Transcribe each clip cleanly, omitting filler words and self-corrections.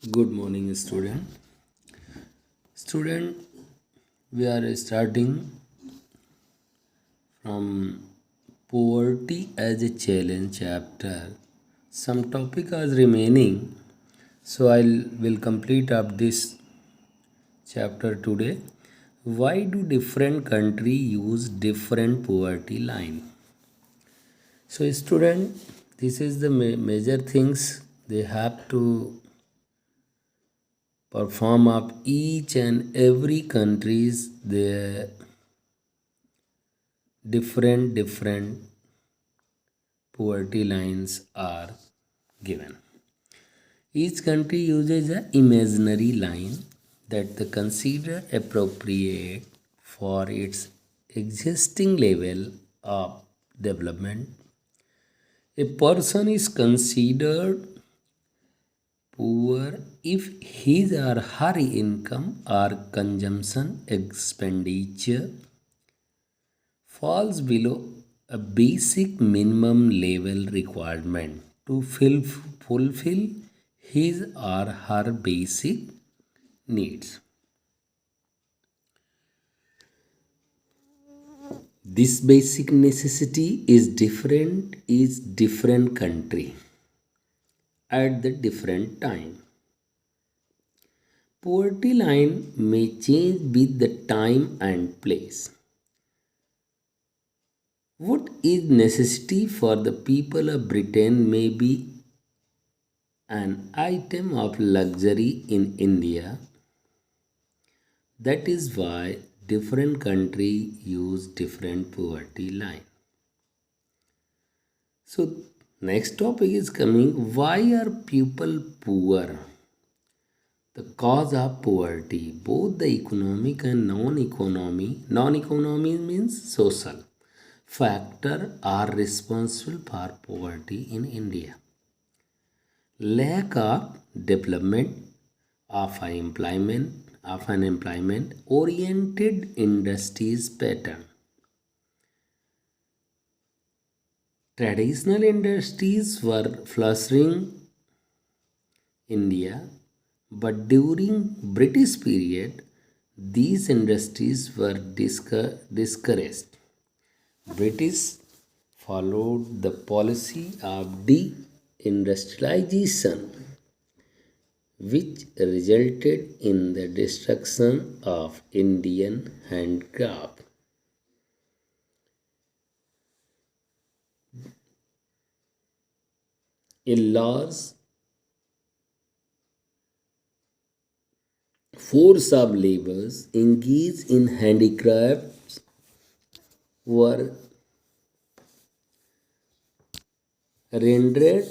Good morning, student. Student, we are starting from poverty as a challenge chapter. Some topic are remaining, so I will complete up this chapter today. Why do different country use different poverty line? So, student, this is the major things they have to perform up each and every countries their different poverty lines are given. Each country uses an imaginary line that they consider appropriate for its existing level of development. A person is considered poor if his or her income or consumption expenditure falls below a basic minimum level requirement to fulfill his or her basic needs. This basic necessity is different country at the different time. Poverty line may change with the time and place. What is necessity for the people of Britain may be an item of luxury in India. That is why different country use different poverty line. So next topic is coming. Why are people poor? The cause of poverty, both the economic and non-economy. Non-economy means social factor are responsible for poverty in India. Lack of development of an employment oriented industries pattern. Traditional industries were flourishing India, but during British period, these industries were discouraged. British followed the policy of deindustrialization, which resulted in the destruction of Indian handcraft. A large force of laborers engaged in handicrafts were rendered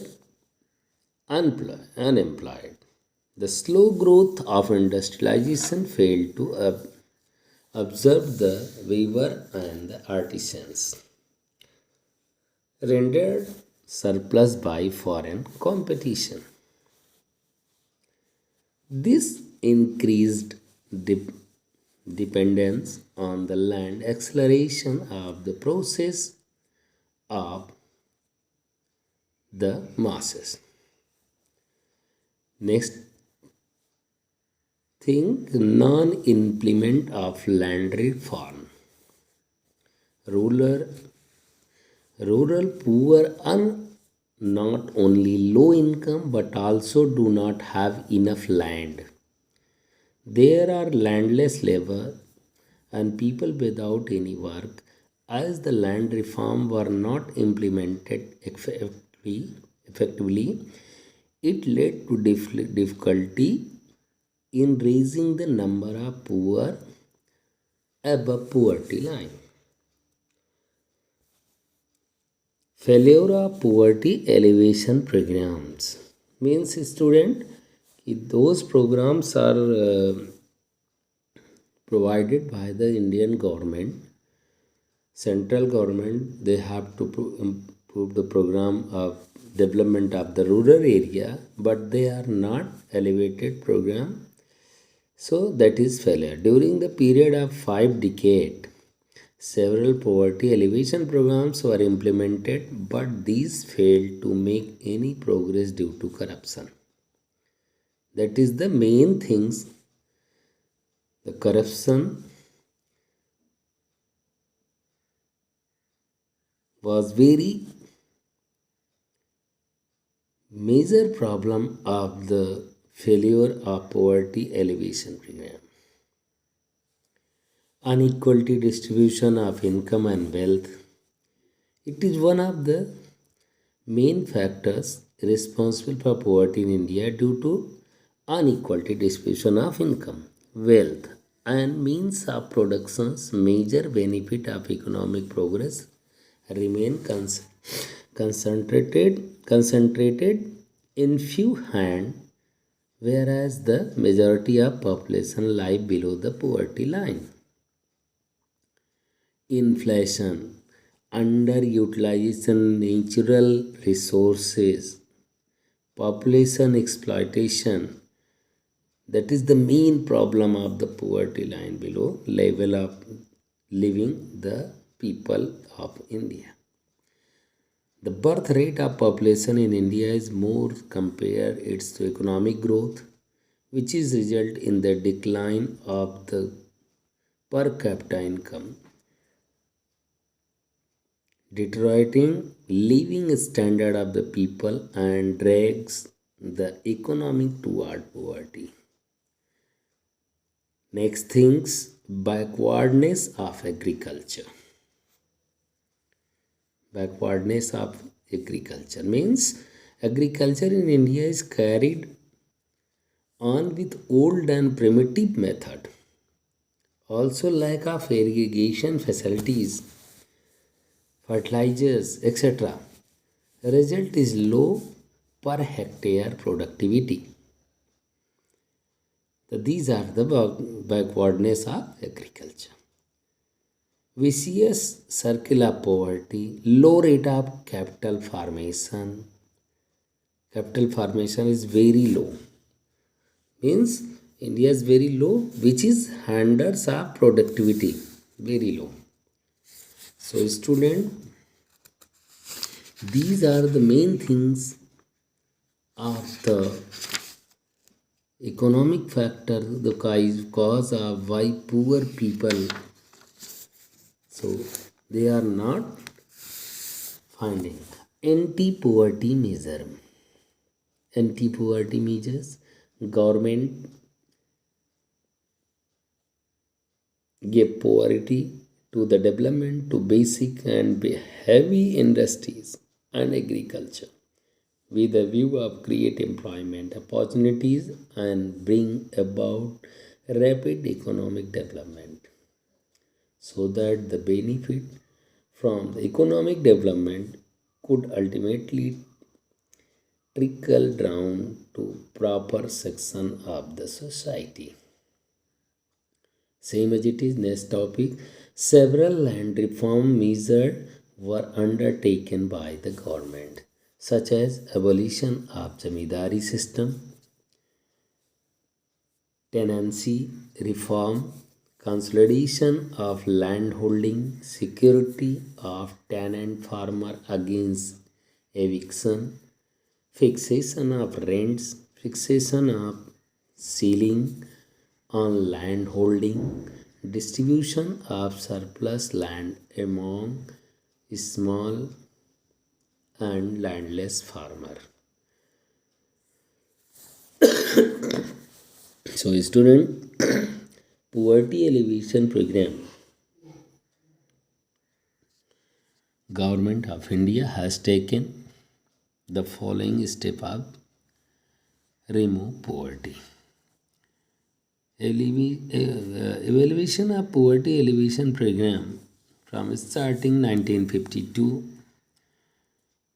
unemployed. The slow growth of industrialization failed to observe the weaver and the artisans, rendered surplus by foreign competition. This increased dependence on the land acceleration of the process of the masses. Next thing, non-implement of land reform. Rural Rural poor are not only low income but also do not have enough land. There are landless labor and people without any work, as the land reform were not implemented effectively. It led to difficulty in raising the number of poor above poverty line. Failure of poverty elevation programs means student those programs are provided by the Indian government, central government. They have to improve the program of development of the rural area, but they are not elevated program. So that is failure. During the period of 5 decades, several poverty alleviation programs were implemented, but these failed to make any progress due to corruption. That is the main things. The corruption was very major problem of the failure of poverty alleviation program. Unequality distribution of income and wealth. It is one of the main factors responsible for poverty in India due to unequality distribution of income, wealth, and means of production's major benefit of economic progress remain concentrated in few hands, whereas the majority of population lie below the poverty line. Inflation, underutilization natural resources, population exploitation, that is the main problem of the poverty line below level of living the people of India. The birth rate of population in India is more compare its to economic growth, which is result in the decline of the per capita income, deteriorating living standard of the people and drags the economy toward poverty. Next things, backwardness of agriculture. Backwardness of agriculture means agriculture in India is carried on with old and primitive method. Also lack of irrigation facilities, fertilizers, etc. The result is low per hectare productivity. So these are the backwardness of agriculture. Vicious circle of poverty, low rate of capital formation. Capital formation is very low. Means India is very low, which is hinders of productivity, very low. So student, these are the main things of the economic factor, the cause of why poor people, so they are not finding. Anti-poverty measure. Anti-poverty measures, government give priority to the development to basic and heavy industries and agriculture with a view of create employment opportunities and bring about rapid economic development, so that the benefit from the economic development could ultimately trickle down to proper section of the society. Same as it is, next topic. Several land reform measures were undertaken by the government, such as abolition of Zamindari system, tenancy reform, consolidation of land holding, security of tenant farmer against eviction, fixation of rents, fixation of ceiling on land holding, distribution of surplus land among small and landless farmer. So student, poverty alleviation program, Government of India has taken the following step of remove poverty. Evaluation of poverty alleviation program from starting 1952,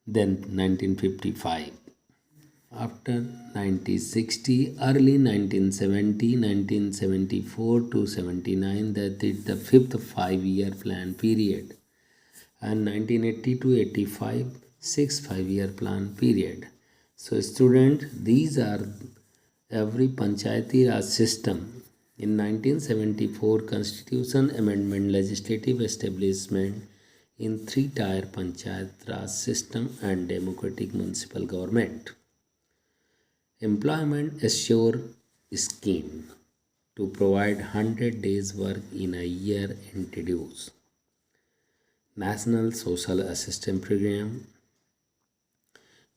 then 1955. After 1960, early 1970, 1974 to 79, that is the fifth 5-year plan period, and 1980 to 85, 6 5-year plan period. So student, these are every Panchayati Raj system. In 1974, Constitution Amendment legislative establishment in 3-tier Panchayat Raj system and democratic municipal government. Employment Assure Scheme to provide 100 days work in a year introduced. National Social Assistance Program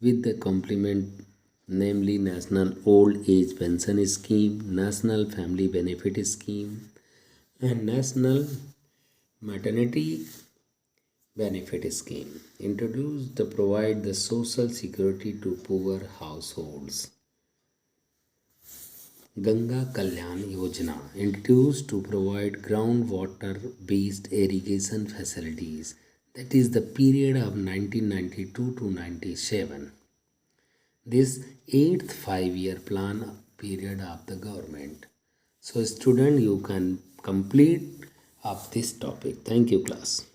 with the complement, namely National Old Age Pension Scheme, National Family Benefit Scheme, and National Maternity Benefit Scheme introduced to provide the social security to poor households. Ganga Kalyan Yojana introduced to provide groundwater based irrigation facilities, that is the period of 1992 to 97. This eighth 5-year plan period of the government. So student, you can complete up this topic. Thank you class.